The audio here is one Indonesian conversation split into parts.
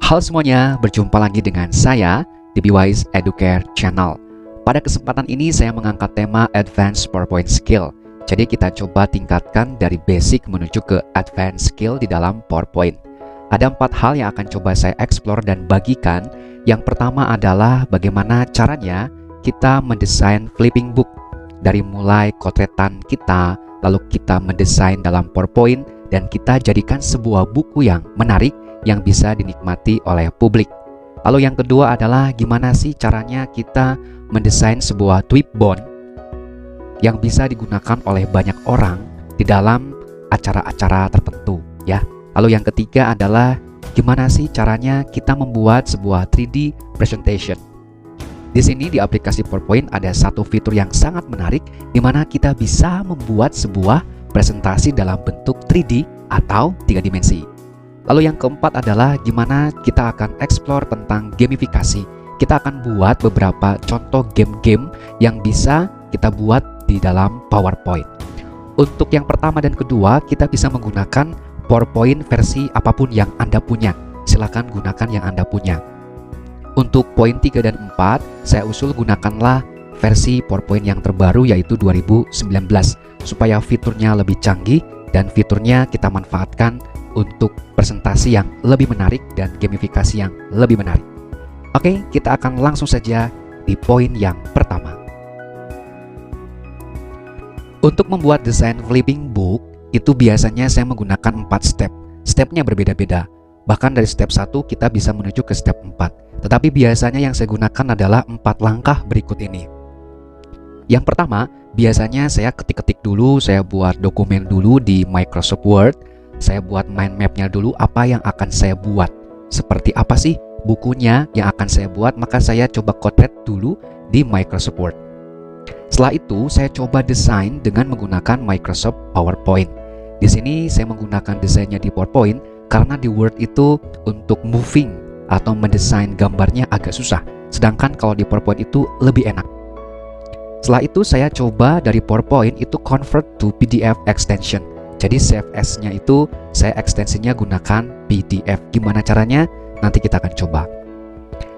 Halo semuanya, berjumpa lagi dengan saya di BWise Educare Channel. Pada kesempatan ini saya mengangkat tema Advanced PowerPoint Skill. Jadi kita coba tingkatkan dari basic menuju ke advanced skill di dalam PowerPoint. Ada 4 hal yang akan coba saya explore dan bagikan. Yang pertama adalah bagaimana caranya kita mendesain flipping book. Dari mulai kotretan kita, lalu kita mendesain dalam PowerPoint, dan kita jadikan sebuah buku yang menarik yang bisa dinikmati oleh publik. Lalu yang kedua adalah gimana sih caranya kita mendesain sebuah tweetbond yang bisa digunakan oleh banyak orang di dalam acara-acara tertentu ya. Lalu yang ketiga adalah gimana sih caranya kita membuat sebuah 3D presentation. Di sini di aplikasi PowerPoint ada satu fitur yang sangat menarik di mana kita bisa membuat sebuah presentasi dalam bentuk 3D atau 3 dimensi. Lalu yang keempat adalah gimana kita akan explore tentang gamifikasi. Kita akan buat beberapa contoh game-game yang bisa kita buat di dalam PowerPoint. Untuk yang pertama dan kedua, kita bisa menggunakan PowerPoint versi apapun yang Anda punya. Silakan gunakan yang Anda punya. Untuk poin 3 dan 4, saya usul gunakanlah versi PowerPoint yang terbaru yaitu 2019 supaya fiturnya lebih canggih dan fiturnya kita manfaatkan untuk presentasi yang lebih menarik dan gamifikasi yang lebih menarik. Oke, kita akan langsung saja di poin yang pertama. Untuk membuat desain flipping book, itu biasanya saya menggunakan 4 step. Stepnya berbeda-beda. Bahkan dari step 1 kita bisa menuju ke step 4. Tetapi biasanya yang saya gunakan adalah 4 langkah berikut ini. Yang pertama, biasanya saya ketik-ketik dulu, saya buat dokumen dulu di Microsoft Word. Saya buat mind map-nya dulu apa yang akan saya buat. Seperti apa sih bukunya yang akan saya buat, maka saya coba kotret dulu di Microsoft Word. Setelah itu, saya coba desain dengan menggunakan Microsoft PowerPoint. Di sini saya menggunakan desainnya di PowerPoint karena di Word itu untuk moving atau mendesain gambarnya agak susah. Sedangkan kalau di PowerPoint itu lebih enak. Setelah itu saya coba dari PowerPoint itu convert to PDF extension. Jadi save as-nya itu saya ekstensinya gunakan PDF. Gimana caranya? Nanti kita akan coba.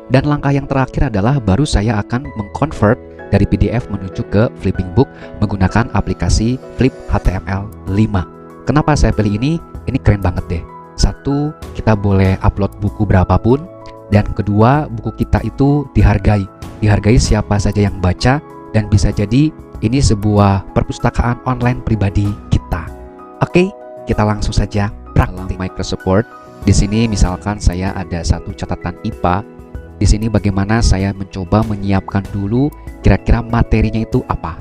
Dan langkah yang terakhir adalah baru saya akan mengconvert dari PDF menuju ke flipping book menggunakan aplikasi Flip HTML 5. Kenapa saya pilih ini? Ini keren banget deh. Satu, kita boleh upload buku berapapun. Dan kedua, buku kita itu dihargai. Dihargai siapa saja yang baca. Dan bisa jadi ini sebuah perpustakaan online pribadi kita. Oke, kita langsung saja praktik Microsoft Word. Di sini misalkan saya ada satu catatan IPA. Di sini bagaimana saya mencoba menyiapkan dulu kira-kira materinya itu apa.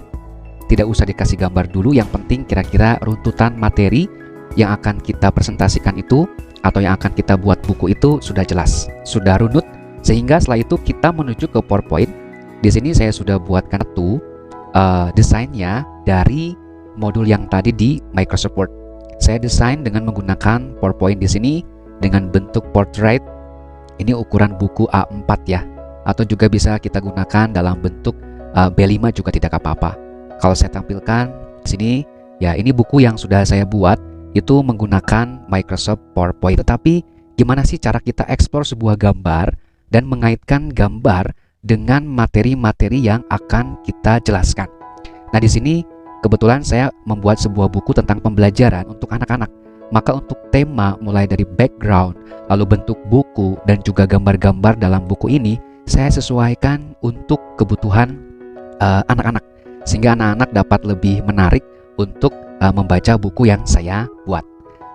Tidak usah dikasih gambar dulu, yang penting kira-kira runtutan materi yang akan kita presentasikan itu atau yang akan kita buat buku itu sudah jelas, sudah runut, sehingga setelah itu kita menuju ke PowerPoint. Di sini saya sudah buatkan desainnya dari modul yang tadi di Microsoft Word. Saya desain dengan menggunakan PowerPoint di sini dengan bentuk portrait. Ini ukuran buku A4 ya, atau juga bisa kita gunakan dalam bentuk B5 juga tidak apa-apa. Kalau saya tampilkan di sini, ya ini buku yang sudah saya buat itu menggunakan Microsoft PowerPoint. Tetapi gimana sih cara kita ekspor sebuah gambar dan mengaitkan gambar dengan materi-materi yang akan kita jelaskan? Nah di sini kebetulan saya membuat sebuah buku tentang pembelajaran untuk anak-anak. Maka untuk tema mulai dari background, lalu bentuk buku, dan juga gambar-gambar dalam buku ini saya sesuaikan untuk kebutuhan anak-anak, sehingga anak-anak dapat lebih menarik untuk membaca buku yang saya buat.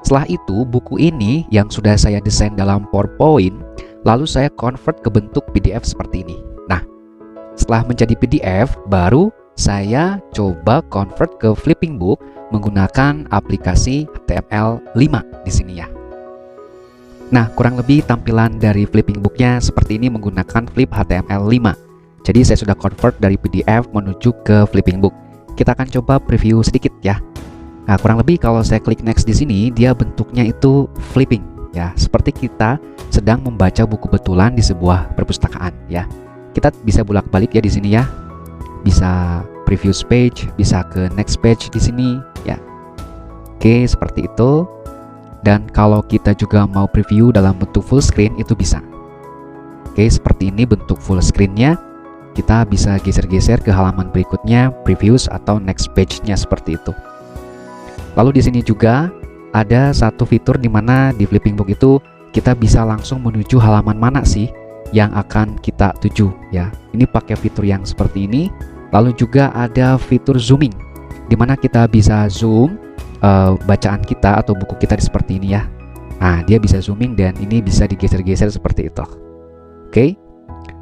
Setelah itu buku ini yang sudah saya desain dalam PowerPoint, lalu saya convert ke bentuk PDF seperti ini. Nah, setelah menjadi PDF, baru saya coba convert ke flipping book menggunakan aplikasi HTML 5 di sini ya. Nah, kurang lebih tampilan dari flipping booknya seperti ini menggunakan Flip HTML 5. Jadi saya sudah convert dari PDF menuju ke flipping book. Kita akan coba preview sedikit ya. Nah, kurang lebih kalau saya klik next di sini, dia bentuknya itu flipping ya, seperti kita sedang membaca buku betulan di sebuah perpustakaan ya. Kita bisa bolak-balik ya di sini ya. Bisa previous page, bisa ke next page di sini ya. Oke, seperti itu. Dan kalau kita juga mau preview dalam bentuk full screen itu bisa. Oke, seperti ini bentuk full screen-nya. Kita bisa geser-geser ke halaman berikutnya, previews atau next page-nya seperti itu. Lalu di sini juga ada satu fitur di mana di Flipping Book itu kita bisa langsung menuju halaman mana sih yang akan kita tuju ya. Ini pakai fitur yang seperti ini. Lalu juga ada fitur zooming di mana kita bisa zoom bacaan kita atau buku kita seperti ini ya. Nah, dia bisa zooming dan ini bisa digeser-geser seperti itu. Oke.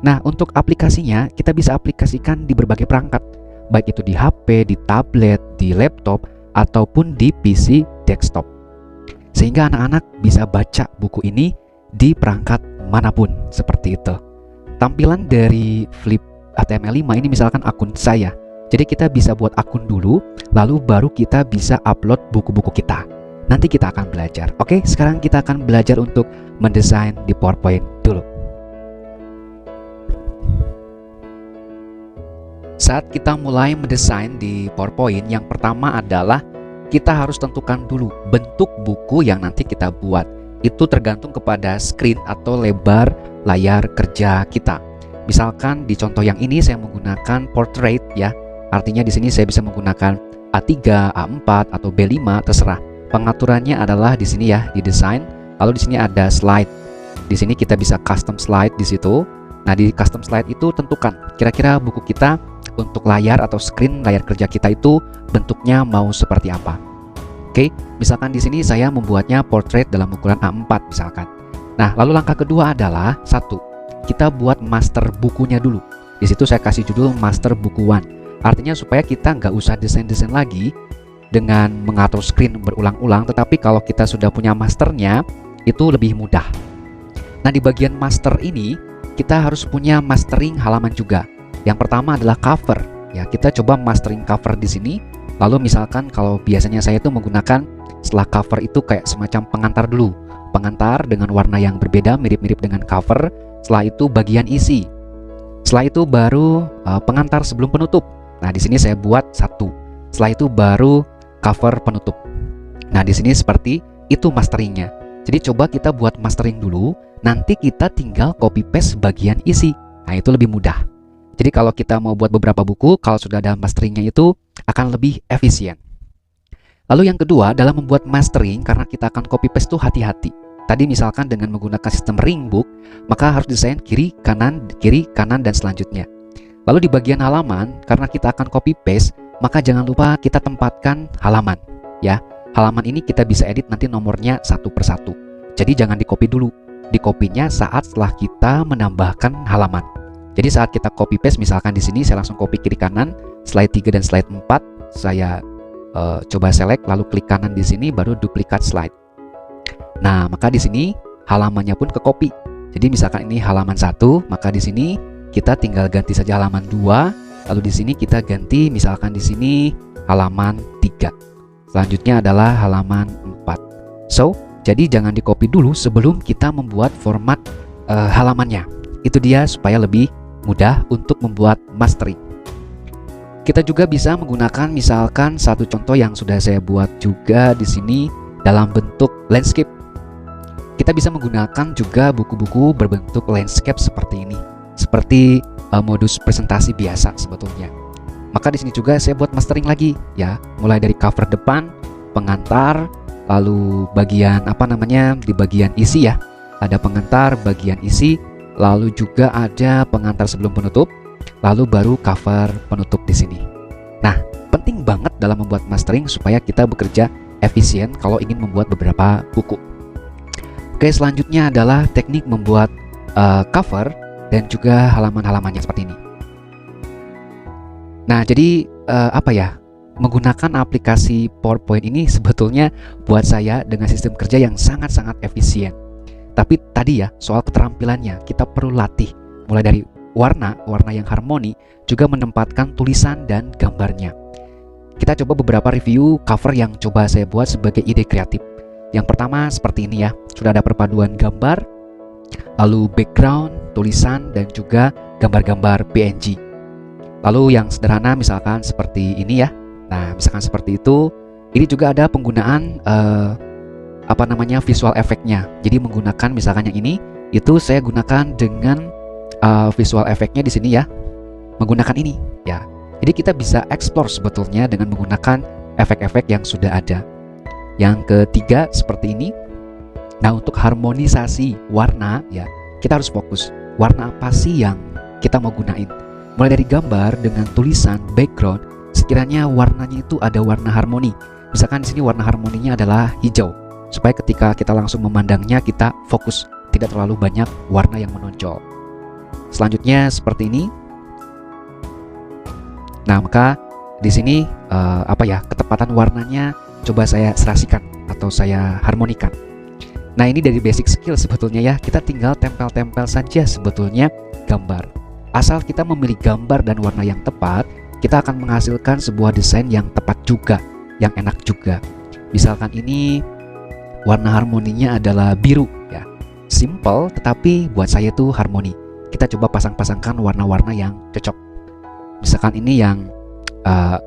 Nah, untuk aplikasinya kita bisa aplikasikan di berbagai perangkat, baik itu di HP, di tablet, di laptop ataupun di PC desktop. Sehingga anak-anak bisa baca buku ini di perangkat manapun seperti itu. Tampilan dari Flip HTML5 ini misalkan akun saya. Jadi kita bisa buat akun dulu, lalu baru kita bisa upload buku-buku kita. Nanti kita akan belajar. Oke, sekarang kita akan belajar untuk mendesain di PowerPoint dulu. Saat kita mulai mendesain di PowerPoint, yang pertama adalah kita harus tentukan dulu bentuk buku yang nanti kita buat. Itu tergantung kepada screen atau lebar layar kerja kita. Misalkan di contoh yang ini saya menggunakan portrait ya. Artinya di sini saya bisa menggunakan A3, A4 atau B5 terserah. Pengaturannya adalah di sini ya, di desain. Lalu di sini ada slide. Di sini kita bisa custom slide di situ. Nah, di custom slide itu tentukan kira-kira buku kita untuk layar atau screen layar kerja kita itu bentuknya mau seperti apa. Oke, misalkan di sini saya membuatnya portrait dalam ukuran A4 misalkan. Nah, lalu langkah kedua adalah satu, kita buat master bukunya dulu. Di situ saya kasih judul master buku 1. Artinya supaya kita nggak usah desain-desain lagi dengan mengatur screen berulang-ulang, tetapi kalau kita sudah punya masternya itu lebih mudah. Nah, di bagian master ini kita harus punya mastering halaman juga. Yang pertama adalah cover. Ya, kita coba mastering cover di sini. Lalu misalkan kalau biasanya saya itu menggunakan setelah cover itu kayak semacam pengantar dulu. Pengantar dengan warna yang berbeda mirip-mirip dengan cover. Setelah itu bagian isi. Setelah itu baru pengantar sebelum penutup. Nah, di sini saya buat satu. Setelah itu baru cover penutup. Nah, di sini seperti itu masteringnya. Jadi coba kita buat mastering dulu, nanti kita tinggal copy paste bagian isi. Nah, itu lebih mudah. Jadi kalau kita mau buat beberapa buku, kalau sudah ada masteringnya itu akan lebih efisien. Lalu yang kedua dalam membuat mastering, karena kita akan copy paste tuh hati-hati. Tadi misalkan dengan menggunakan sistem ring book, maka harus desain kiri, kanan, dan selanjutnya. Lalu di bagian halaman, karena kita akan copy paste, maka jangan lupa kita tempatkan halaman. Ya, halaman ini kita bisa edit nanti nomornya satu persatu. Jadi jangan di copy dulu, di copy-nya saat setelah kita menambahkan halaman. Jadi saat kita copy paste, misalkan di sini saya langsung copy kiri kanan, slide 3 dan slide 4, saya coba select, lalu klik kanan di sini, baru duplikat slide. Nah, maka di sini halamannya pun ke copy. Jadi misalkan ini halaman 1, maka di sini kita tinggal ganti saja halaman 2, lalu di sini kita ganti misalkan di sini halaman 3. Selanjutnya adalah halaman 4. So, jadi jangan di copy dulu sebelum kita membuat format halamannya. Itu dia supaya lebih mudah untuk membuat mastering. Kita juga bisa menggunakan misalkan satu contoh yang sudah saya buat juga di sini dalam bentuk landscape. Kita bisa menggunakan juga buku-buku berbentuk landscape seperti ini. Seperti modus presentasi biasa sebetulnya. Maka di sini juga saya buat mastering lagi ya, mulai dari cover depan, pengantar, lalu bagian di bagian isi ya. Ada pengantar, bagian isi, lalu juga ada pengantar sebelum penutup, lalu baru cover penutup di sini. Nah, penting banget dalam membuat mastering supaya kita bekerja efisien kalau ingin membuat beberapa buku. Oke, selanjutnya adalah teknik membuat cover dan juga halaman-halamannya seperti ini. Nah, jadi menggunakan aplikasi PowerPoint ini sebetulnya buat saya dengan sistem kerja yang sangat-sangat efisien. Tapi tadi ya, soal keterampilannya kita perlu latih. Mulai dari warna yang harmoni, juga menempatkan tulisan dan gambarnya. Kita coba beberapa review cover yang coba saya buat sebagai ide kreatif. Yang pertama seperti ini ya, sudah ada perpaduan gambar, lalu background, tulisan, dan juga gambar-gambar PNG. Lalu yang sederhana misalkan seperti ini ya. Nah, misalkan seperti itu, ini juga ada penggunaan visual efeknya. Jadi menggunakan misalkan yang ini, itu saya gunakan dengan visual efeknya di sini ya, menggunakan ini ya. Jadi kita bisa explore sebetulnya dengan menggunakan efek-efek yang sudah ada. Yang ketiga seperti ini. Nah, untuk harmonisasi warna ya, kita harus fokus warna apa sih yang kita mau gunain. Mulai dari gambar dengan tulisan background, sekiranya warnanya itu ada warna harmoni. Misalkan di sini warna harmoninya adalah hijau, supaya ketika kita langsung memandangnya kita fokus, tidak terlalu banyak warna yang menonjol. Selanjutnya seperti ini. Nah, maka di sini ketepatan warnanya coba saya serasikan atau saya harmonikan. Nah, ini dari basic skill sebetulnya ya. Kita tinggal tempel-tempel saja sebetulnya gambar. Asal kita memilih gambar dan warna yang tepat, kita akan menghasilkan sebuah desain yang tepat juga, yang enak juga. Misalkan ini warna harmoninya adalah biru ya. Simple tetapi buat saya itu harmoni. Kita coba pasang-pasangkan warna-warna yang cocok. Misalkan ini yang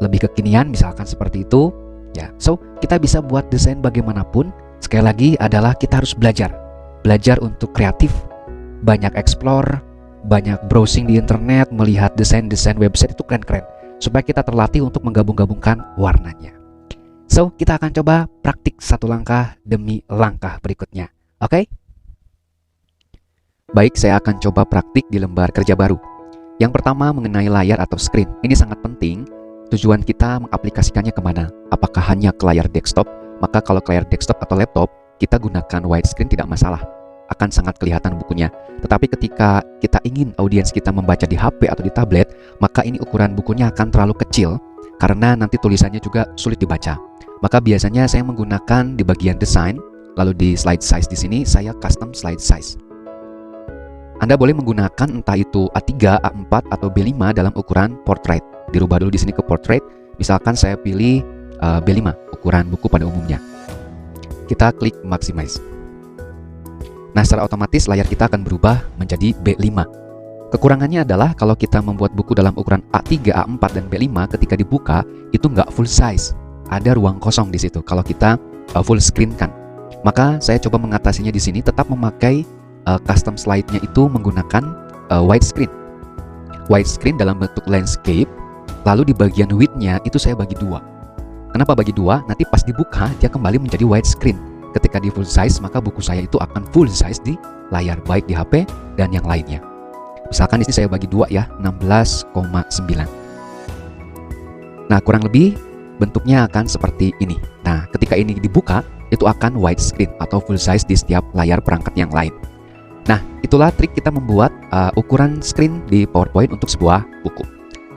lebih kekinian, misalkan seperti itu ya. So, kita bisa buat desain bagaimanapun. Sekali lagi adalah kita harus belajar untuk kreatif, banyak explore, banyak browsing di internet, melihat desain-desain website itu keren-keren, supaya kita terlatih untuk menggabung-gabungkan warnanya. So, kita akan coba praktik satu langkah demi langkah berikutnya. Oke? Baik, saya akan coba praktik di lembar kerja baru. Yang pertama mengenai layar atau screen. Ini sangat penting. Tujuan kita mengaplikasikannya kemana? Apakah hanya ke layar desktop? Maka kalau ke layar desktop atau laptop, kita gunakan widescreen tidak masalah. Akan sangat kelihatan bukunya. Tetapi ketika kita ingin audiens kita membaca di HP atau di tablet, maka ini ukuran bukunya akan terlalu kecil karena nanti tulisannya juga sulit dibaca. Maka biasanya saya menggunakan di bagian desain, lalu di slide size di sini saya custom slide size. Anda boleh menggunakan entah itu A3, A4 atau B5 dalam ukuran portrait. Dirubah dulu di sini ke portrait. Misalkan saya pilih B5 ukuran buku pada umumnya. Kita klik maximize. Nah, secara otomatis layar kita akan berubah menjadi B5. Kekurangannya adalah kalau kita membuat buku dalam ukuran A3, A4 dan B5, ketika dibuka itu nggak full size. Ada ruang kosong di situ kalau kita full screen kan. Maka saya coba mengatasinya di sini, tetap memakai custom slide-nya itu menggunakan widescreen. Widescreen dalam bentuk landscape, lalu di bagian width-nya itu saya bagi dua. Kenapa bagi dua? Nanti pas dibuka dia kembali menjadi widescreen. Ketika di full size, maka buku saya itu akan full size di layar, baik di HP dan yang lainnya. Misalkan di sini saya bagi dua ya, 16,9. Nah, kurang lebih bentuknya akan seperti ini. Nah, ketika ini dibuka, itu akan widescreen atau full size di setiap layar perangkat yang lain. Nah, itulah trik kita membuat ukuran screen di PowerPoint untuk sebuah buku.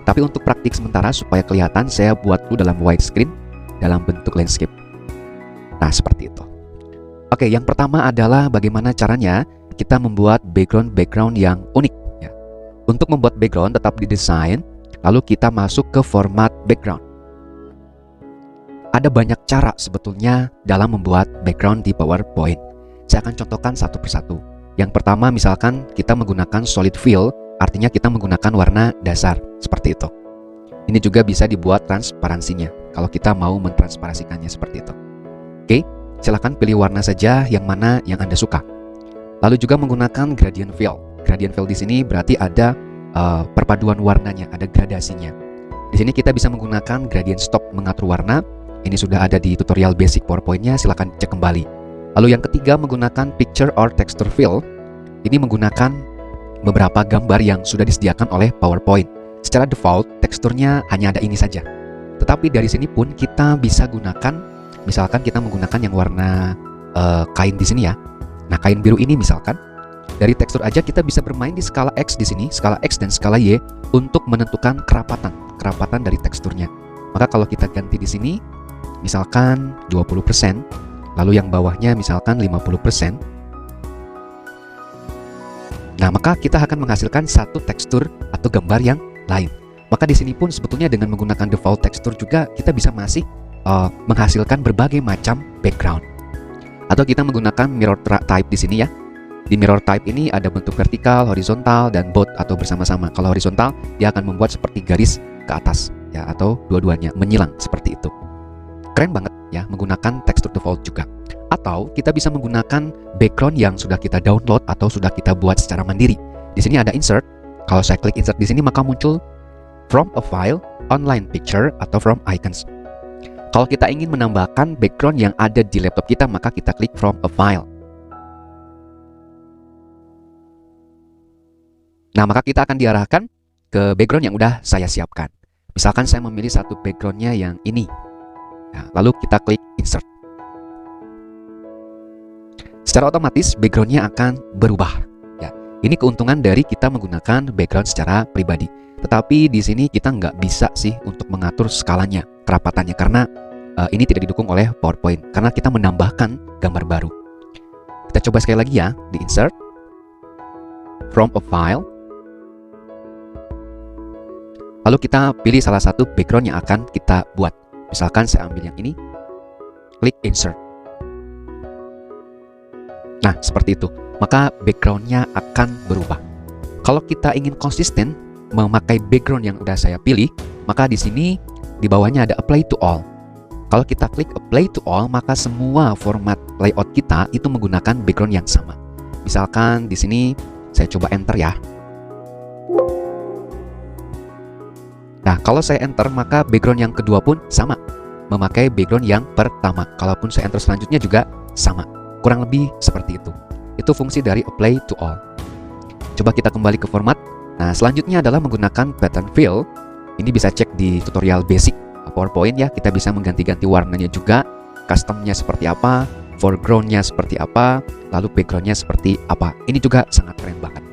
Tapi untuk praktik sementara supaya kelihatan, saya buat dulu dalam widescreen dalam bentuk landscape. Nah, seperti itu. Oke, yang pertama adalah bagaimana caranya kita membuat background yang unik ya. Untuk membuat background tetap didesain, lalu kita masuk ke format background. Ada banyak cara sebetulnya dalam membuat background di PowerPoint. Saya akan contohkan satu persatu. Yang pertama, misalkan kita menggunakan solid fill, artinya kita menggunakan warna dasar, seperti itu. Ini juga bisa dibuat transparansinya, kalau kita mau mentransparasikannya seperti itu. Oke, silakan pilih warna saja yang mana yang Anda suka. Lalu juga menggunakan gradient fill. Gradient fill di sini berarti ada perpaduan warnanya, ada gradasinya. Di sini kita bisa menggunakan gradient stop mengatur warna. Ini sudah ada di tutorial basic PowerPoint-nya, silakan cek kembali. Lalu yang ketiga menggunakan picture or texture fill. Ini menggunakan beberapa gambar yang sudah disediakan oleh PowerPoint. Secara default teksturnya hanya ada ini saja. Tetapi dari sini pun kita bisa gunakan, misalkan kita menggunakan yang warna kain di sini ya. Nah, kain biru ini misalkan dari tekstur aja kita bisa bermain di skala X di sini, skala X dan skala Y untuk menentukan kerapatan dari teksturnya. Maka kalau kita ganti di sini misalkan 20%, lalu yang bawahnya misalkan 50%. Nah, maka kita akan menghasilkan satu tekstur atau gambar yang lain. Maka di sini pun sebetulnya dengan menggunakan default tekstur juga kita bisa masih menghasilkan berbagai macam background. Atau kita menggunakan mirror type di sini ya. Di mirror type ini ada bentuk vertikal, horizontal, dan both atau bersama-sama. Kalau horizontal dia akan membuat seperti garis ke atas ya, atau dua-duanya menyilang seperti itu. Keren banget ya, menggunakan tekstur default juga. Atau kita bisa menggunakan background yang sudah kita download atau sudah kita buat secara mandiri. Di sini ada insert. Kalau saya klik insert di sini maka muncul from a file, online picture, atau from icons. Kalau kita ingin menambahkan background yang ada di laptop kita, maka kita klik from a file. Nah, maka kita akan diarahkan ke background yang udah saya siapkan. Misalkan saya memilih satu backgroundnya yang ini. Nah, lalu kita klik insert. Secara otomatis backgroundnya akan berubah. Ya, ini keuntungan dari kita menggunakan background secara pribadi. Tetapi di sini kita nggak bisa sih untuk mengatur skalanya, kerapatannya, karena ini tidak didukung oleh PowerPoint, karena kita menambahkan gambar baru. Kita coba sekali lagi ya, di insert, from a file, lalu kita pilih salah satu background yang akan kita buat. Misalkan saya ambil yang ini, klik insert. Nah, seperti itu. Maka backgroundnya akan berubah. Kalau kita ingin konsisten memakai background yang udah saya pilih, maka di sini di bawahnya ada apply to all. Kalau kita klik apply to all, maka semua format layout kita itu menggunakan background yang sama. Misalkan di sini saya coba enter ya. Nah, kalau saya enter, maka background yang kedua pun sama, memakai background yang pertama. Kalaupun saya enter selanjutnya juga sama. Kurang lebih seperti itu. Itu fungsi dari apply to all. Coba kita kembali ke format. Nah, selanjutnya adalah menggunakan pattern fill. Ini bisa cek di tutorial basic PowerPoint ya. Kita bisa mengganti-ganti warnanya juga, customnya seperti apa, foregroundnya seperti apa, lalu backgroundnya seperti apa. Ini juga sangat keren banget.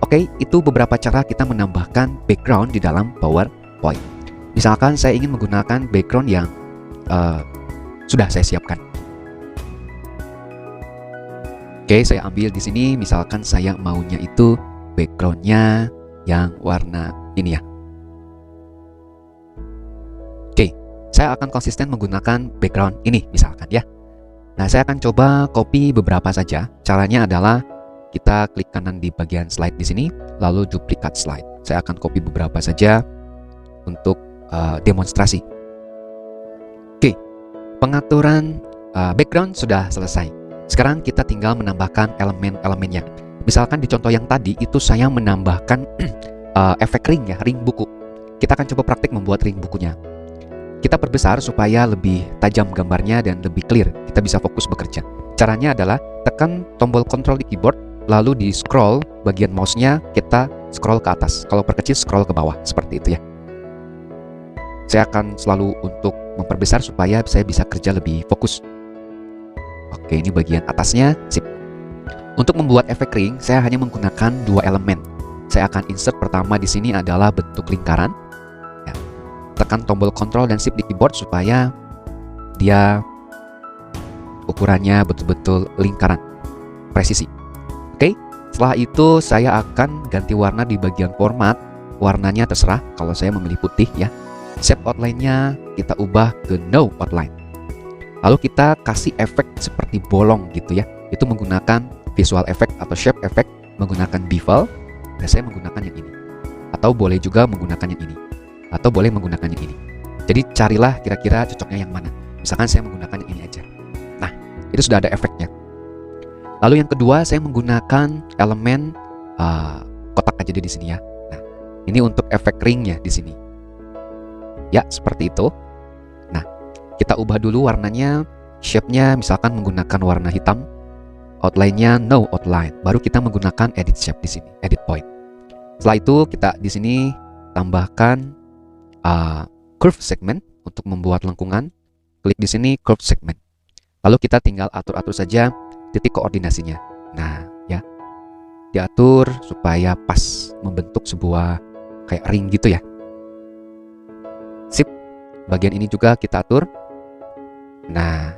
Oke, itu beberapa cara kita menambahkan background di dalam PowerPoint. Misalkan saya ingin menggunakan background yang sudah saya siapkan. Oke, saya ambil di sini. Misalkan saya maunya itu backgroundnya yang warna ini ya. Oke, saya akan konsisten menggunakan background ini misalkan ya. Nah, saya akan coba copy beberapa saja. Caranya adalah kita klik kanan di bagian slide di sini, lalu duplicate slide. Saya akan copy beberapa saja untuk demonstrasi. Oke, pengaturan background sudah selesai. Sekarang kita tinggal menambahkan elemen-elemennya. Misalkan di contoh yang tadi itu saya menambahkan efek ring ya, ring buku. Kita akan coba praktik membuat ring bukunya. Kita perbesar supaya lebih tajam gambarnya dan lebih clear. Kita bisa fokus bekerja. Caranya adalah tekan tombol control di keyboard, lalu di scroll bagian mouse-nya kita scroll ke atas. Kalau perkecil scroll ke bawah, seperti itu ya. Saya akan selalu untuk memperbesar supaya saya bisa kerja lebih fokus. Oke, ini bagian atasnya, sip. Untuk membuat efek ring, saya hanya menggunakan dua elemen. Saya akan insert pertama di sini adalah bentuk lingkaran. Ya. Tekan tombol Ctrl dan Shift di keyboard supaya dia ukurannya betul-betul lingkaran, presisi. Oke, setelah itu saya akan ganti warna di bagian format. Warnanya terserah, kalau saya memilih putih ya. Shape outline-nya kita ubah ke no outline. Lalu kita kasih efek seperti bolong gitu ya. Itu menggunakan visual effect atau shape effect menggunakan bevel. Dan saya menggunakan yang ini. Atau boleh juga menggunakan yang ini. Atau boleh menggunakan yang ini. Jadi carilah kira-kira cocoknya yang mana. Misalkan saya menggunakan yang ini aja. Nah, itu sudah ada efeknya. Lalu yang kedua saya menggunakan elemen kotak aja di sini ya. Nah, ini untuk efek ringnya di sini. Ya, seperti itu. Nah, kita ubah dulu warnanya, shape-nya misalkan menggunakan warna hitam, outline-nya no outline. Baru kita menggunakan edit shape di sini, edit point. Setelah itu kita di sini tambahkan curve segment untuk membuat lengkungan. Klik di sini curve segment. Lalu kita tinggal atur-atur saja titik koordinasinya. Nah, ya. Diatur supaya pas membentuk sebuah kayak ring gitu ya. Sip. Bagian ini juga kita atur. Nah,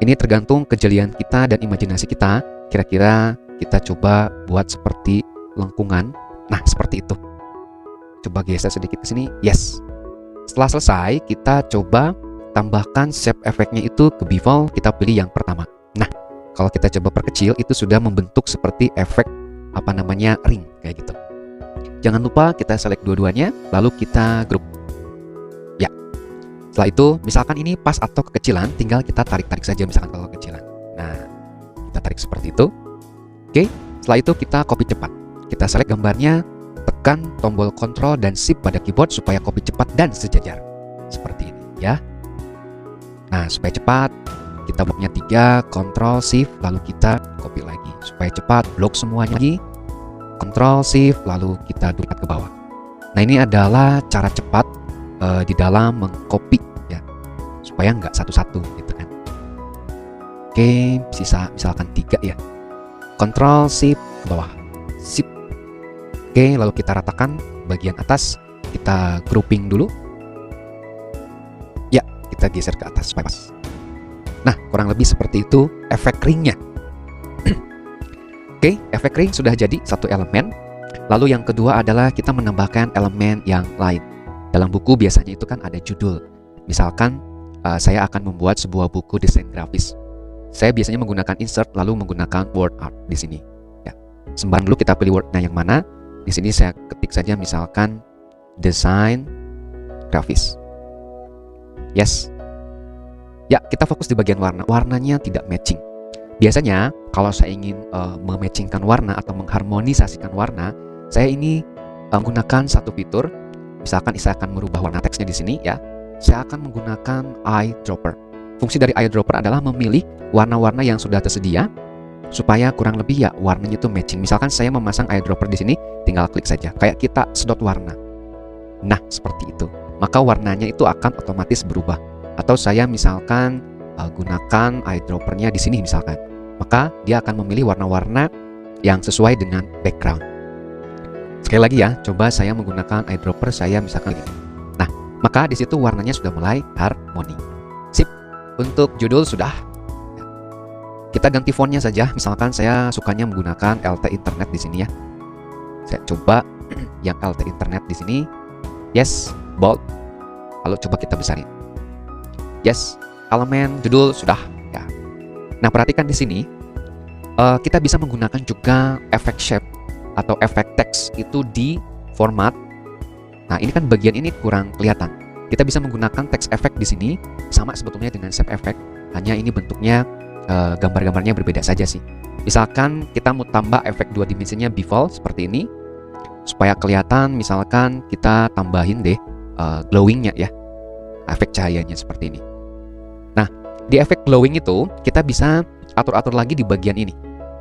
ini tergantung kejelian kita dan imajinasi kita. Kira-kira kita coba buat seperti lengkungan. Nah, seperti itu. Coba geser sedikit ke sini. Yes. Setelah selesai, kita coba tambahkan shape efeknya itu ke bevel. Kita pilih yang pertama. Nah, kalau kita coba perkecil, itu sudah membentuk seperti efek ring kayak gitu. Jangan lupa kita select dua-duanya, lalu kita group. Ya, Setelah itu, misalkan ini pas atau kekecilan, tinggal kita tarik-tarik saja misalkan kalau kekecilan. Nah, kita tarik seperti itu. Oke, setelah itu kita copy cepat. Kita select gambarnya, tekan tombol Ctrl dan Shift pada keyboard supaya copy cepat dan sejajar. Seperti ini ya. Nah, supaya cepat, kita bloknya 3, Ctrl Shift, lalu kita copy lagi. Supaya cepat, blok semuanya lagi, Ctrl Shift, lalu kita duplikat ke bawah. Nah, ini adalah cara cepat di dalam mengcopy ya, supaya nggak satu-satu gitu kan. Oke, sisa misalkan 3 ya. Ctrl Shift ke bawah, Shift. Oke, lalu kita ratakan bagian atas, kita grouping dulu. Ya, kita geser ke atas supaya pas. Nah, kurang lebih seperti itu efek ringnya. Oke, efek ring sudah jadi satu elemen. Lalu yang kedua adalah kita menambahkan elemen yang lain. Dalam buku biasanya itu kan ada judul. Misalkan saya akan membuat sebuah buku desain grafis. Saya biasanya menggunakan insert lalu menggunakan word art di sini. Ya. Sembarang dulu kita pilih wordnya yang mana. Di sini saya ketik saja misalkan desain grafis. Yes. Ya, kita fokus di bagian warna. Warnanya tidak matching. Biasanya kalau saya ingin mematchingkan warna atau mengharmonisasikan warna, saya ini menggunakan satu fitur. Misalkan saya akan merubah warna teksnya di sini ya. Saya akan menggunakan eyedropper. Fungsi dari eyedropper adalah memilih warna-warna yang sudah tersedia supaya kurang lebih ya warnanya itu matching. Misalkan saya memasang eyedropper di sini, tinggal klik saja. Kayak kita sedot warna. Nah, seperti itu. Maka warnanya itu akan otomatis berubah. Atau saya misalkan gunakan eyedroppernya di sini misalkan. Maka dia akan memilih warna-warna yang sesuai dengan background. Sekali lagi ya, coba saya menggunakan eyedropper saya misalkan ini. Nah, maka di situ warnanya sudah mulai harmoni. Sip. Untuk judul sudah. Kita ganti fontnya saja. Misalkan saya sukanya menggunakan LT Internet di sini ya. Saya coba yang LT Internet di sini. Yes, bold. Lalu coba kita besarin. Yes, elemen judul sudah ya. Nah, perhatikan di sini kita bisa menggunakan juga efek shape atau efek teks itu di format. Nah, ini kan bagian ini kurang kelihatan. Kita bisa menggunakan teks efek di sini sama sebetulnya dengan shape effect. Hanya ini bentuknya gambar-gambarnya berbeda saja sih. Misalkan kita mau tambah efek 2 dimensinya bevel seperti ini. Supaya kelihatan misalkan kita tambahin deh glowingnya ya. Efek cahayanya seperti ini. Nah, di efek glowing itu kita bisa atur-atur lagi di bagian ini.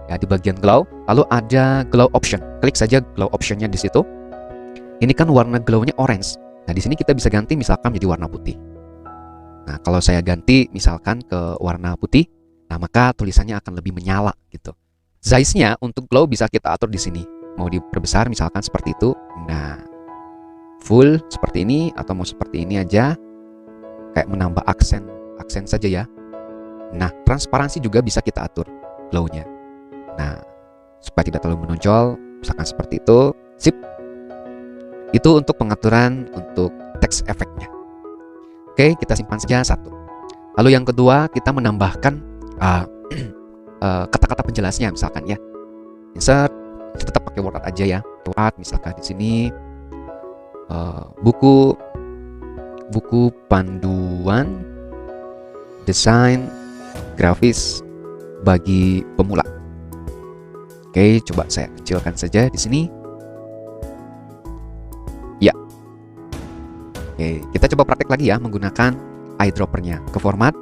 Ya, di bagian glow, lalu ada glow option. Klik saja glow optionnya di situ. Ini kan warna glownya orange. Nah, di sini kita bisa ganti misalkan menjadi warna putih. Nah, kalau saya ganti misalkan ke warna putih, nah maka tulisannya akan lebih menyala gitu. Size-nya untuk glow bisa kita atur di sini. Mau diperbesar misalkan seperti itu. Nah, full seperti ini atau mau seperti ini aja. Kayak menambah aksen saja ya. Nah, transparansi juga bisa kita atur glow-nya. Nah, supaya tidak terlalu menonjol, misalkan seperti itu. Sip. Itu untuk pengaturan untuk teks efeknya. Oke, kita simpan saja satu. Lalu yang kedua, kita menambahkan kata-kata penjelasnya misalkan ya. Insert, kita tetap pakai word art aja ya. Word misalkan di sini buku panduan desain grafis bagi pemula. Oke, coba saya kecilkan saja di sini. Ya. Oke, kita coba praktek lagi ya menggunakan eyedroppernya. Ke format,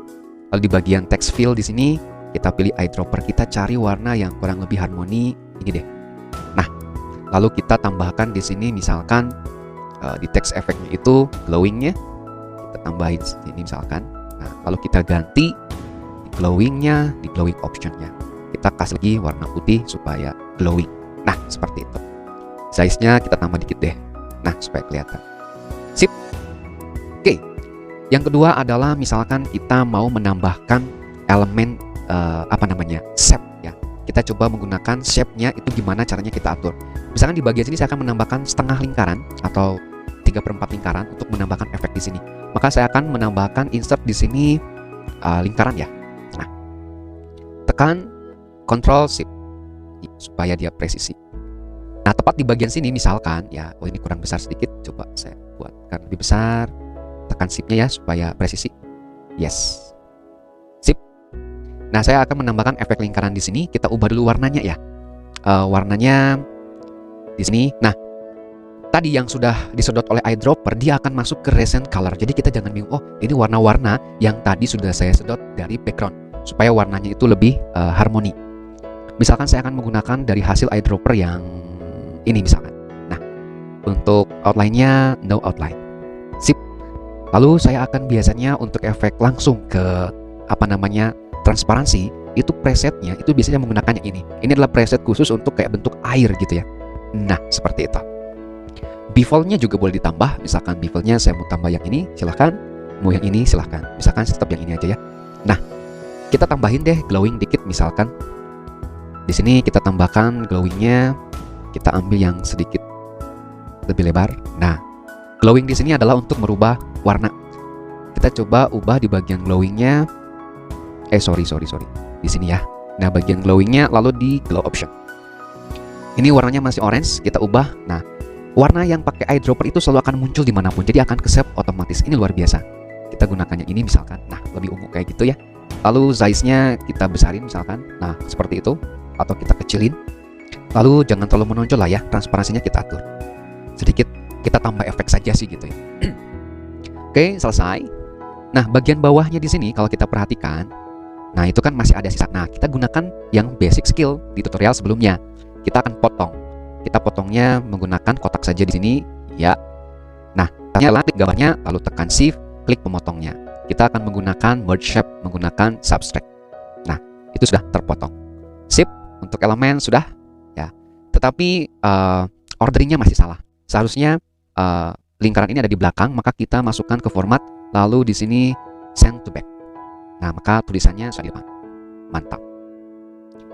lalu di bagian text fill di sini kita pilih eyedropper, kita cari warna yang kurang lebih harmoni ini deh. Nah, lalu kita tambahkan di sini misalkan di text efeknya itu glowingnya kita tambahin sini misalkan. Nah, lalu kita ganti di glowingnya, di glowing optionnya. Kita kasih lagi warna putih supaya glowing. Nah, seperti itu. Size-nya kita tambah dikit deh. Nah, supaya kelihatan. Sip. Oke. Yang kedua adalah misalkan kita mau menambahkan elemen shape ya. Kita coba menggunakan shape-nya itu gimana caranya kita atur. Misalkan di bagian sini saya akan menambahkan setengah lingkaran atau 3/4 lingkaran untuk menambahkan efek di sini. Maka saya akan menambahkan insert di sini lingkaran ya. Nah, tekan Ctrl Shift supaya dia presisi. Nah, tepat di bagian sini misalkan ya, oh ini kurang besar sedikit, coba saya buatkan lebih besar. tekan shift-nya ya supaya presisi. Yes. Sip. Nah, saya akan menambahkan efek lingkaran di sini. Kita ubah dulu warnanya ya. Warnanya di sini. Nah, tadi yang sudah disedot oleh eyedropper, dia akan masuk ke recent color. Jadi kita jangan bingung, oh ini warna-warna yang tadi sudah saya sedot dari background, supaya warnanya itu lebih harmoni. Misalkan saya akan menggunakan dari hasil eyedropper yang ini misalkan. Nah, untuk outline-nya no outline. Sip. Lalu saya akan biasanya untuk efek langsung ke transparansi, itu presetnya itu biasanya menggunakannya ini. Ini adalah preset khusus untuk kayak bentuk air gitu ya. Nah, seperti itu. Bevel-nya juga boleh ditambah. Misalkan bevel-nya saya mau tambah yang ini, silahkan. Mau yang ini, silahkan. Misalkan tetap yang ini aja ya. Nah, kita tambahin deh glowing dikit misalkan. Di sini kita tambahkan glowing-nya. Kita ambil yang sedikit lebih lebar. Nah, glowing di sini adalah untuk merubah warna. Kita coba ubah di bagian glowing-nya. Sorry. Di sini ya. Nah, bagian glowing-nya lalu di glow option. Ini warnanya masih orange, kita ubah. Nah, warna yang pakai eyedropper itu selalu akan muncul dimanapun, jadi akan ke-save otomatis. Ini luar biasa. Kita gunakannya ini misalkan. Nah, lebih ungu kayak gitu ya. Lalu size-nya kita besarin misalkan. Nah, seperti itu. Atau kita kecilin. Lalu jangan terlalu menonjol lah ya. Transparansinya kita atur. Sedikit kita tambah efek saja sih gitu ya. Oke, selesai. Nah, bagian bawahnya di sini kalau kita perhatikan, nah itu kan masih ada sisa. Nah, kita gunakan yang basic skill di tutorial sebelumnya. Kita akan potong. Kita potongnya menggunakan kotak saja di sini, ya. Nah, caranya klik gambarnya, lalu tekan shift, klik pemotongnya. Kita akan menggunakan merge shape, menggunakan subtract. Nah, itu sudah terpotong. Sip, untuk elemen sudah, ya. Tetapi orderingnya masih salah. Seharusnya lingkaran ini ada di belakang, maka kita masukkan ke format, lalu di sini send to back. Nah, maka tulisannya sudah di depan. Mantap.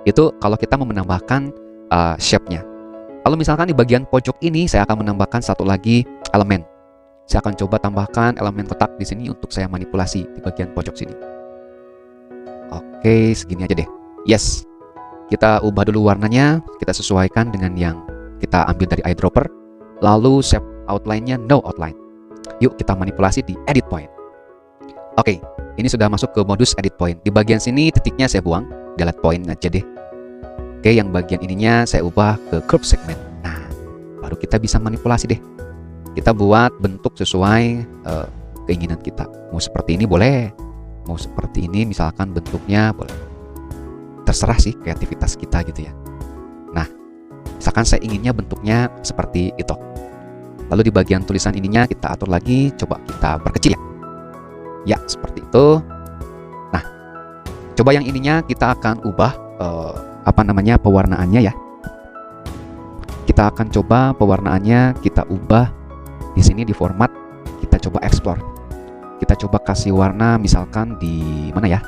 Itu kalau kita mau menambahkan shape-nya. Lalu misalkan di bagian pojok ini saya akan menambahkan satu lagi elemen. Saya akan coba tambahkan elemen kotak di sini untuk saya manipulasi di bagian pojok sini. Oke, segini aja deh. Yes. Kita ubah dulu warnanya, kita sesuaikan dengan yang kita ambil dari eyedropper. Lalu shape outline-nya no outline. Yuk kita manipulasi di edit point. Oke, ini sudah masuk ke modus edit point. Di bagian sini titiknya saya buang, delete point aja deh. Oke, yang bagian ininya saya ubah ke curve segment. Nah, baru kita bisa manipulasi deh. Kita buat bentuk sesuai keinginan kita. Mau seperti ini boleh, mau seperti ini misalkan bentuknya boleh. Terserah sih kreativitas kita gitu ya. Nah, misalkan saya inginnya bentuknya seperti itu. Lalu di bagian tulisan ininya kita atur lagi, coba kita perkecil ya. Ya, seperti itu. Nah, coba yang ininya kita akan ubah pewarnaannya ya. Kita akan coba pewarnaannya kita ubah di sini di format, kita coba explore. Kita coba kasih warna misalkan di mana ya?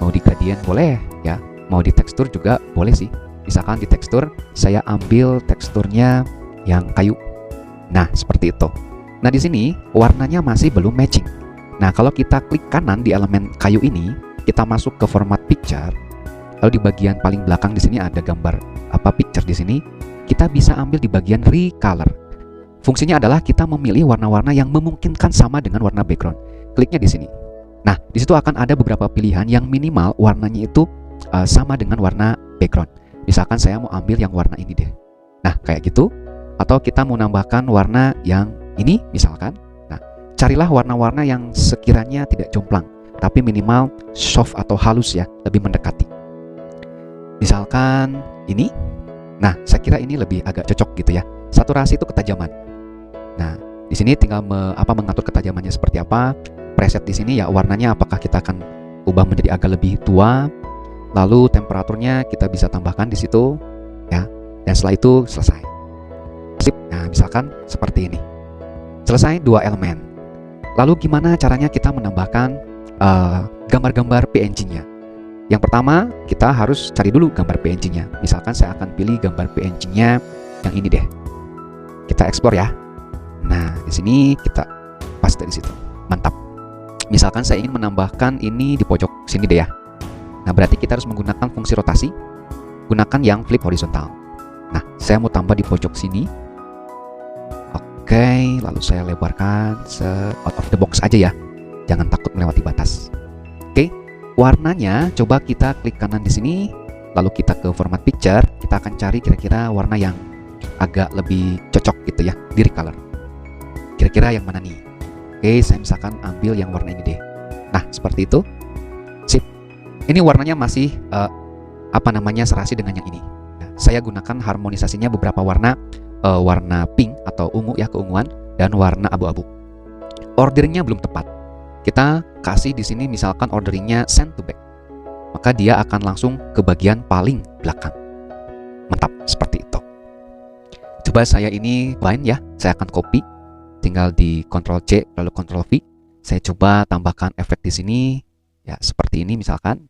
Mau di gradient boleh ya, mau di tekstur juga boleh sih. Misalkan di tekstur saya ambil teksturnya yang kayu. Nah, seperti itu. Nah, di sini warnanya masih belum matching. Nah, kalau kita klik kanan di elemen kayu ini, kita masuk ke format picture. Lalu di bagian paling belakang di sini ada gambar picture di sini. Kita bisa ambil di bagian recolor. Fungsinya adalah kita memilih warna-warna yang memungkinkan sama dengan warna background. Kliknya di sini. Nah, di situ akan ada beberapa pilihan yang minimal warnanya itu sama dengan warna background. Misalkan saya mau ambil yang warna ini deh. Nah, kayak gitu. Atau kita mau nambahkan warna yang ini misalkan. Nah, carilah warna-warna yang sekiranya tidak jomplang, tapi minimal soft atau halus ya, lebih mendekati. Misalkan ini. Nah, saya kira ini lebih agak cocok gitu ya. Saturasi itu ketajaman. Nah, di sini tinggal mengatur ketajamannya seperti apa. Preset di sini ya warnanya apakah kita akan ubah menjadi agak lebih tua. Lalu temperaturnya kita bisa tambahkan di situ ya. Dan setelah itu selesai. Sip. Nah, misalkan seperti ini. Selesai dua elemen. Lalu gimana caranya kita menambahkan gambar-gambar PNG-nya? Yang pertama, kita harus cari dulu gambar PNG-nya. Misalkan saya akan pilih gambar PNG-nya yang ini deh. Kita explore ya. Nah, di sini kita paste di situ. Mantap. Misalkan saya ingin menambahkan ini di pojok sini deh ya. Nah, berarti kita harus menggunakan fungsi rotasi. Gunakan yang flip horizontal. Nah, saya mau tambah di pojok sini. Oke, lalu saya lebarkan out of the box aja ya. Jangan takut melewati batas. Oke, warnanya coba kita klik kanan di sini, lalu kita ke format picture, kita akan cari kira-kira warna yang agak lebih cocok gitu ya, di recolor. Kira-kira yang mana nih? Oke, saya misalkan ambil yang warna ini deh. Nah, seperti itu. Sip. Ini warnanya masih serasi dengan yang ini. Nah, saya gunakan harmonisasinya beberapa warna, warna pink atau ungu ya, keunguan, dan warna abu-abu. Orderingnya belum tepat. Kita kasih di sini misalkan orderingnya send to back, maka dia akan langsung ke bagian paling belakang. Mantap, seperti itu. Coba saya ini bind ya, saya akan copy, tinggal di Ctrl C lalu Ctrl V. Saya coba tambahkan efek di sini ya, seperti ini misalkan.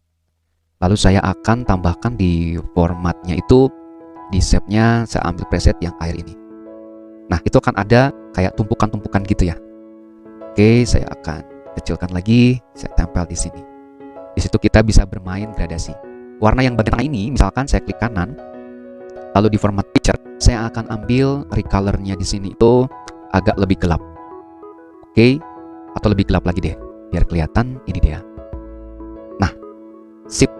Lalu saya akan tambahkan di formatnya itu, di shape-nya saya ambil preset yang air ini. Nah, itu akan ada kayak tumpukan-tumpukan gitu ya. Oke, saya akan kecilkan lagi, saya tempel di sini. Di situ kita bisa bermain gradasi. Warna yang bagian tengah ini, misalkan saya klik kanan, lalu di format picture, saya akan ambil recolor-nya di sini itu agak lebih gelap. Oke, atau lebih gelap lagi deh, biar kelihatan ini dia. Nah, sip.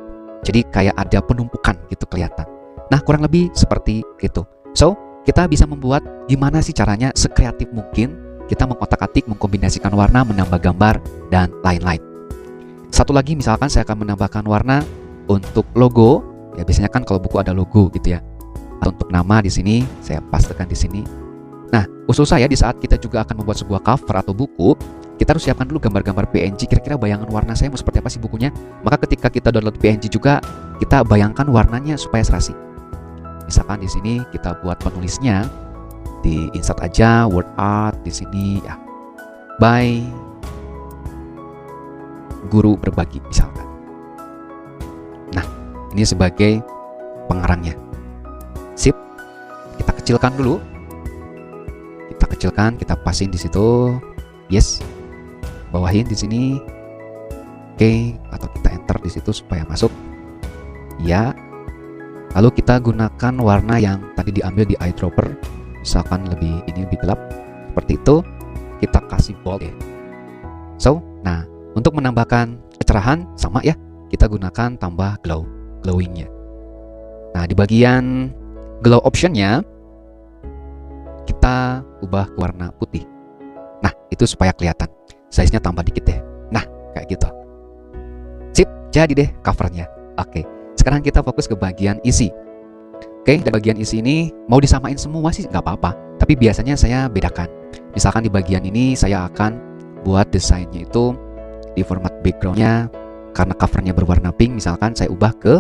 Jadi kayak ada penumpukan gitu kelihatan. Nah, kurang lebih seperti itu. So, kita bisa membuat gimana sih caranya sekreatif mungkin kita mengotak-atik, mengkombinasikan warna, menambah gambar, dan lain-lain. Satu lagi misalkan saya akan menambahkan warna untuk logo. Ya biasanya kan kalau buku ada logo gitu ya. Atau untuk nama di sini saya pastekan di sini. Nah, usul saya di saat kita juga akan membuat sebuah cover atau buku, kita harus siapkan dulu gambar-gambar PNG, kira-kira bayangan warna saya mau seperti apa sih bukunya. Maka ketika kita download PNG juga, kita bayangkan warnanya supaya serasi. Misalkan di sini kita buat penulisnya, di insert aja word art di sini ya, by guru berbagi misalkan. Nah, ini sebagai pengarangnya. Sip, kita kecilkan dulu. Kita kecilkan, kita pasin di situ. Yes. Bawahin di sini. Oke, atau kita enter di situ supaya masuk. Ya. Lalu kita gunakan warna yang tadi diambil di eyedropper. Misalkan ini lebih gelap. Seperti itu. Kita kasih bold ya. So, nah, untuk menambahkan kecerahan sama ya, kita gunakan tambah glowingnya. Nah, di bagian glow optionnya kita ubah ke warna putih. Nah, itu supaya kelihatan. Size-nya tambah dikit deh. Nah, kayak gitu. Sip, jadi deh covernya. Oke, sekarang kita fokus ke bagian isi. Oke, di bagian isi ini mau disamain semua sih nggak apa-apa. Tapi biasanya saya bedakan. Misalkan di bagian ini saya akan buat desainnya itu di format backgroundnya, karena covernya berwarna pink, misalkan saya ubah ke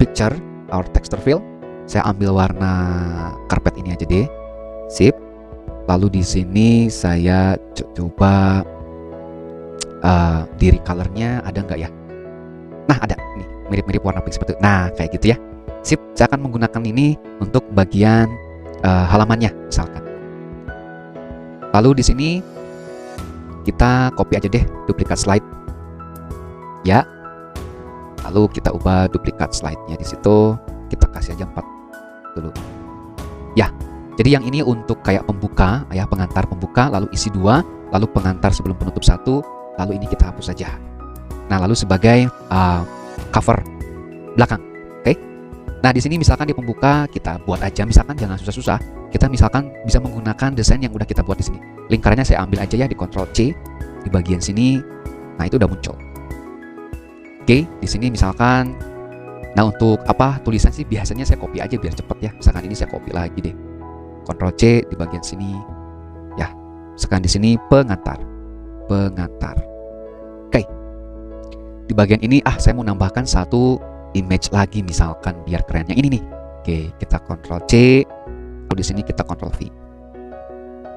picture or texture fill. Saya ambil warna karpet ini aja deh. Sip. Lalu di sini saya coba di recolor-nya ada nggak ya? Nah, ada nih, mirip-mirip warna pink seperti itu. Nah, kayak gitu ya. Sip, saya akan menggunakan ini untuk bagian halamannya misalkan. Lalu di sini kita copy aja deh duplikat slide. Ya. Lalu kita ubah duplikat slide-nya di situ, kita kasih aja 4 dulu. Ya. Jadi yang ini untuk kayak pembuka, ya, pengantar pembuka, lalu isi 2, lalu pengantar sebelum penutup 1, lalu ini kita hapus saja. Nah, lalu sebagai cover belakang. Oke. Nah, di sini misalkan di pembuka kita buat aja, misalkan jangan susah-susah. Kita misalkan bisa menggunakan desain yang udah kita buat di sini. Lingkarannya saya ambil aja ya di Ctrl C di bagian sini. Nah, itu udah muncul. Oke, di sini misalkan, nah untuk tulisan sih biasanya saya copy aja biar cepet ya. Misalkan ini saya copy lagi deh. Ctrl C di bagian sini. Ya, sekarang di sini pengantar. Oke. Di bagian ini saya mau nambahkan satu image lagi misalkan biar keren. Yang ini nih. Oke, kita Ctrl C. Lalu di sini kita Ctrl V.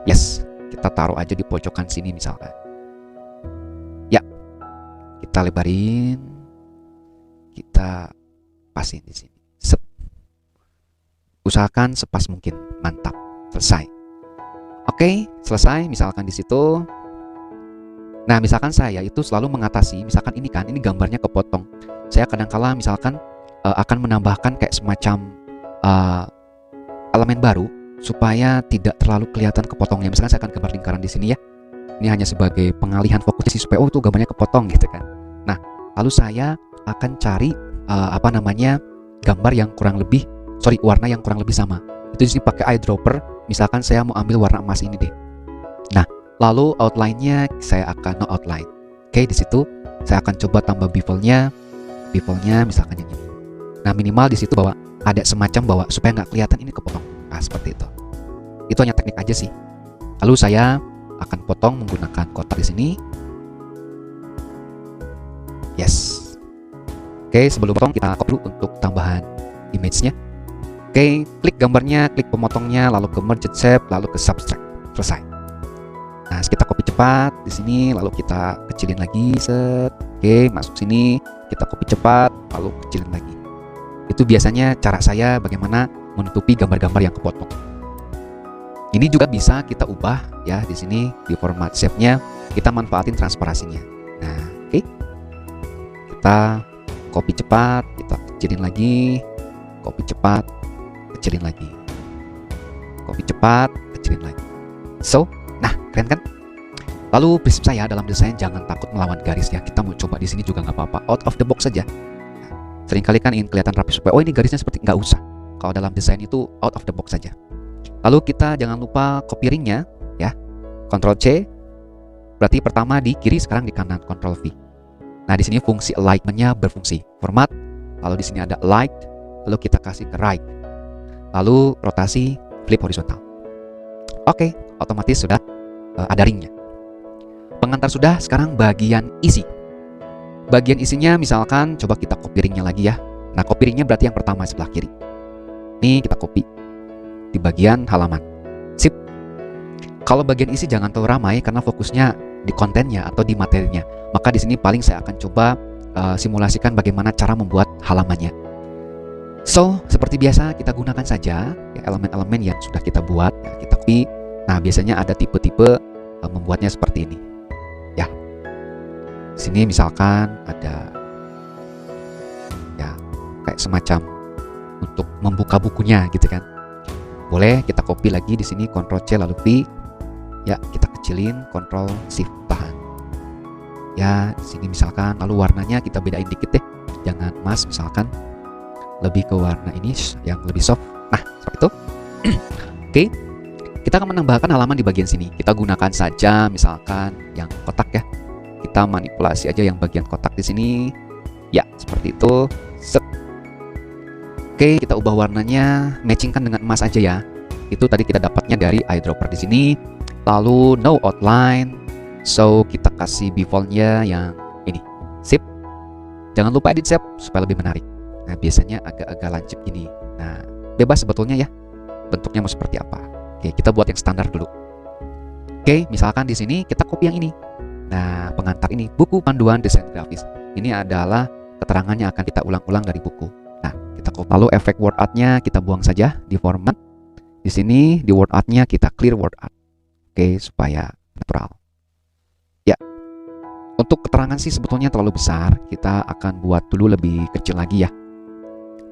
Yes, kita taruh aja di pojokan sini misalkan. Ya. Kita lebarin. Kita pasin di sini. Sep. Usahakan sepas mungkin. Mantap, selesai. Oke, selesai. Misalkan di situ. Nah, misalkan saya itu selalu mengatasi, misalkan ini gambarnya kepotong. Saya kadang-kala misalkan akan menambahkan kayak semacam elemen baru supaya tidak terlalu kelihatan kepotongnya. Misalkan saya akan gambar lingkaran di sini ya. Ini hanya sebagai pengalihan fokus supaya itu gambarnya kepotong gitu kan. Nah, lalu saya akan cari gambar yang warna yang kurang lebih sama. Itu di sini pakai eyedropper. Misalkan saya mau ambil warna emas ini deh. Nah, lalu outline-nya saya akan no outline. Oke, di situ saya akan coba tambah bevel-nya misalkan yang ini. Nah, minimal di situ bahwa ada semacam bahwa supaya nggak kelihatan ini kepotong. Nah, seperti itu. Itu hanya teknik aja sih. Lalu saya akan potong menggunakan kotak di sini. Yes. Oke, sebelum potong kita copy dulu untuk tambahan image-nya. Oke, klik gambarnya, klik pemotongnya, lalu ke merge shape, lalu ke subtract. Selesai. Nah, kita copy cepat di sini, lalu kita kecilin lagi. Set. Oke, masuk sini, kita copy cepat, lalu kecilin lagi. Itu biasanya cara saya bagaimana menutupi gambar-gambar yang kepotong. Ini juga bisa kita ubah ya di sini di format shape-nya, kita manfaatin transparasinya. Nah, oke. Kita copy cepat, kita kecilin lagi, copy cepat, kecilin lagi, copy cepat, kecilin lagi. So, nah keren kan? Lalu prinsip saya dalam desain jangan takut melawan garis ya. Kita mau coba di sini juga nggak apa-apa, out of the box saja. Seringkali kan ingin kelihatan rapi supaya ini garisnya seperti nggak usah. Kalau dalam desain itu out of the box saja. Lalu kita jangan lupa copy ring-nya ya. Ctrl C. Berarti pertama di kiri, sekarang di kanan. Ctrl V. Nah, di sini fungsi alignment-nya berfungsi. Format, lalu di sini ada align, lalu kita kasih ke right. Lalu rotasi flip horizontal. Oke, otomatis sudah ada ringnya. Pengantar sudah, sekarang bagian isi. Bagian isinya misalkan coba kita copy ringnya lagi ya. Nah, copy ringnya berarti yang pertama sebelah kiri. Ini kita copy di bagian halaman. Sip. Kalau bagian isi jangan terlalu ramai karena fokusnya di kontennya atau di materinya. Maka di sini paling saya akan coba simulasikan bagaimana cara membuat halamannya. So, seperti biasa kita gunakan saja ya, elemen-elemen yang sudah kita buat ya, kita copy. Nah, biasanya ada tipe-tipe membuatnya seperti ini. Ya. Sini misalkan ada ya kayak semacam untuk membuka bukunya gitu kan. Boleh kita copy lagi di sini Ctrl C lalu V. Ya, kita kecilin, Ctrl Shift tahan. Ya, di sini misalkan lalu warnanya kita bedain dikit deh. Jangan emas misalkan. Lebih ke warna ini yang lebih soft. Nah, seperti itu. Oke. Kita akan menambahkan halaman di bagian sini. Kita gunakan saja misalkan yang kotak ya. Kita manipulasi aja yang bagian kotak di sini. Ya, seperti itu. Set. Oke, kita ubah warnanya, matchingkan dengan emas aja ya. Itu tadi kita dapatnya dari eyedropper di sini. Lalu no outline. So, kita kasih bevel-nya yang ini. Sip. Jangan lupa edit shape supaya lebih menarik. Nah, biasanya agak-agak lancip gini. Nah, bebas sebetulnya ya. Bentuknya mau seperti apa. Oke, kita buat yang standar dulu. Oke, misalkan di sini kita copy yang ini. Nah, pengantar ini buku panduan desain grafis. Ini adalah keterangannya akan kita ulang-ulang dari buku. Nah, kita copy. Lalu efek word art-nya kita buang saja di format. Di sini di word art-nya kita clear word art. Oke, supaya natural. Ya. Untuk keterangan sih sebetulnya terlalu besar. Kita akan buat dulu lebih kecil lagi ya.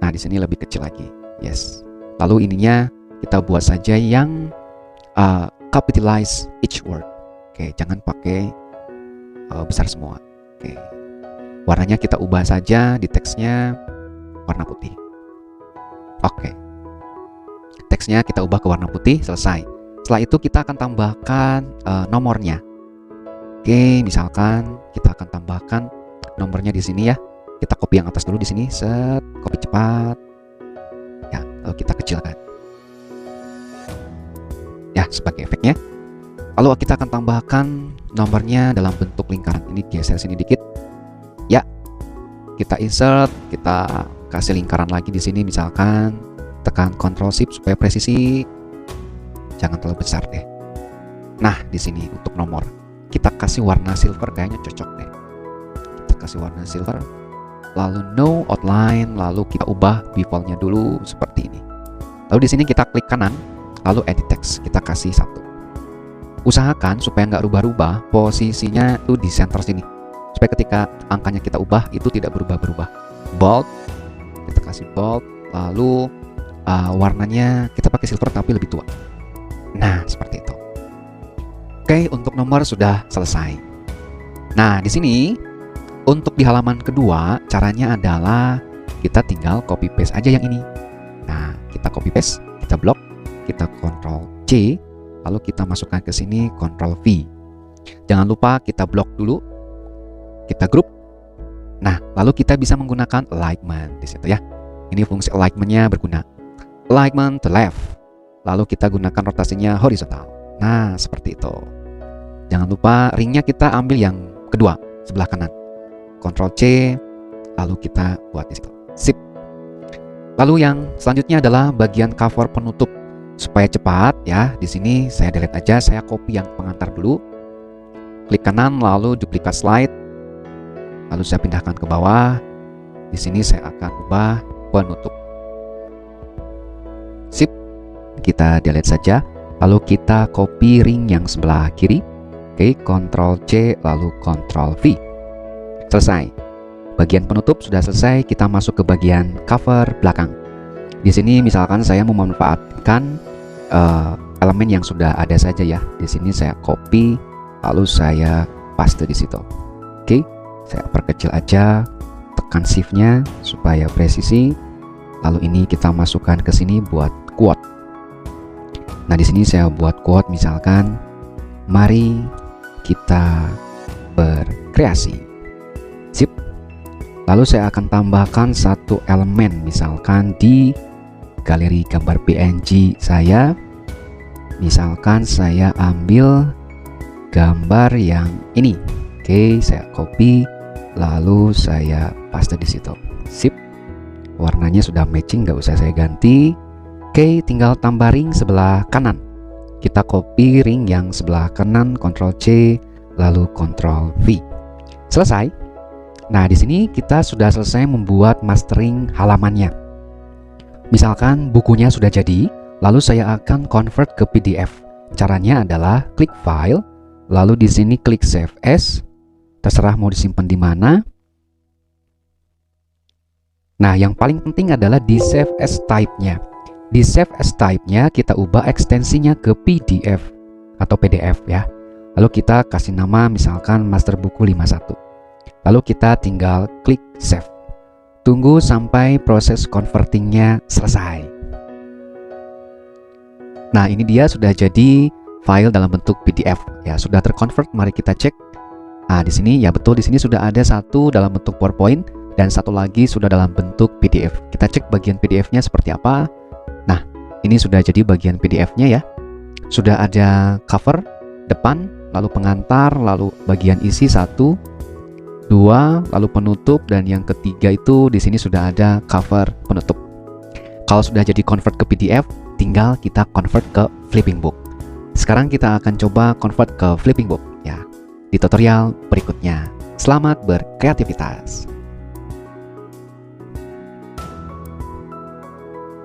Nah, di sini lebih kecil lagi. Yes. Lalu ininya kita buat saja yang capitalize each word. Oke, jangan pakai besar semua. Oke. Warnanya kita ubah saja di teksnya warna putih. Oke. Teksnya kita ubah ke warna putih, selesai. Setelah itu kita akan tambahkan nomornya. Oke, misalkan kita akan tambahkan nomornya di sini ya. Kita copy yang atas dulu di sini, set, copy cepat. Ya, lalu kita kecilkan. Ya, sebagai efeknya. Lalu kita akan tambahkan nomornya dalam bentuk lingkaran. Ini geser sini dikit. Ya. Kita insert, kita kasih lingkaran lagi di sini misalkan, tekan Ctrl Shift supaya presisi. Jangan terlalu besar deh. Nah, di sini untuk nomor kita kasih warna silver, kayaknya cocok deh. Kita kasih warna silver. Lalu no outline, lalu kita ubah bevel-nya dulu seperti ini. Lalu di sini kita klik kanan, lalu edit text, kita kasih 1. Usahakan supaya nggak rubah-rubah, posisinya itu di center sini. Supaya ketika angkanya kita ubah itu tidak berubah-berubah. Bold, kita kasih bold, lalu warnanya kita pakai silver tapi lebih tua. Nah, seperti itu. Oke, untuk nomor sudah selesai. Nah, di sini untuk di halaman kedua caranya adalah kita tinggal copy paste aja yang ini. Nah, kita copy paste, kita blok, kita Ctrl C, lalu kita masukkan ke sini Ctrl V. Jangan lupa kita blok dulu, kita group. Nah, lalu kita bisa menggunakan alignment di situ ya. Ini fungsi alignmentnya berguna. Alignment to left. Lalu kita gunakan rotasinya horizontal. Nah, seperti itu. Jangan lupa ringnya kita ambil yang kedua, sebelah kanan. Ctrl C, lalu kita buat di situ. Sip. Lalu yang selanjutnya adalah bagian cover penutup. Supaya cepat ya, di sini saya delete aja, saya copy yang pengantar dulu. Klik kanan lalu duplikat slide. Lalu saya pindahkan ke bawah. Di sini saya akan ubah penutup. Sip. Kita delete saja. Lalu kita copy ring yang sebelah kiri. Oke, Ctrl C lalu Ctrl V. Selesai. Bagian penutup sudah selesai, kita masuk ke bagian cover belakang. Di sini misalkan saya memanfaatkan elemen yang sudah ada saja ya. Di sini saya copy, lalu saya paste di situ. Oke, saya perkecil aja, tekan shift-nya supaya presisi. Lalu ini kita masukkan ke sini buat quote. Nah, di sini saya buat quote misalkan, mari kita berkreasi. Sip. Lalu saya akan tambahkan satu elemen misalkan di galeri gambar PNG saya. Misalkan saya ambil gambar yang ini. Oke, saya copy lalu saya paste di situ. Sip. Warnanya sudah matching, nggak usah saya ganti. Oke, tinggal tambah ring sebelah kanan. Kita copy ring yang sebelah kanan, Ctrl C lalu Ctrl V. Selesai. Nah, di sini kita sudah selesai membuat mastering halamannya. Misalkan bukunya sudah jadi, lalu saya akan convert ke PDF. Caranya adalah klik file, lalu di sini klik save as. Terserah mau disimpan di mana. Nah, yang paling penting adalah di save as type-nya. Di save as type-nya kita ubah ekstensinya ke PDF atau PDF ya. Lalu kita kasih nama misalkan master buku 51. Lalu kita tinggal klik save. Tunggu sampai proses convertingnya selesai. Nah, ini dia sudah jadi file dalam bentuk PDF ya, sudah terconvert. Mari kita cek. Nah, di sini ya betul, di sini sudah ada satu dalam bentuk PowerPoint dan satu lagi sudah dalam bentuk PDF. Kita cek bagian PDF-nya seperti apa. Nah, ini sudah jadi bagian PDF-nya ya. Sudah ada cover depan, lalu pengantar, lalu bagian isi 1, 2, lalu penutup, dan yang ketiga itu di sini sudah ada cover penutup. Kalau sudah jadi convert ke PDF, tinggal kita convert ke flipping book. Sekarang kita akan coba convert ke flipping book ya di tutorial berikutnya. Selamat berkreativitas.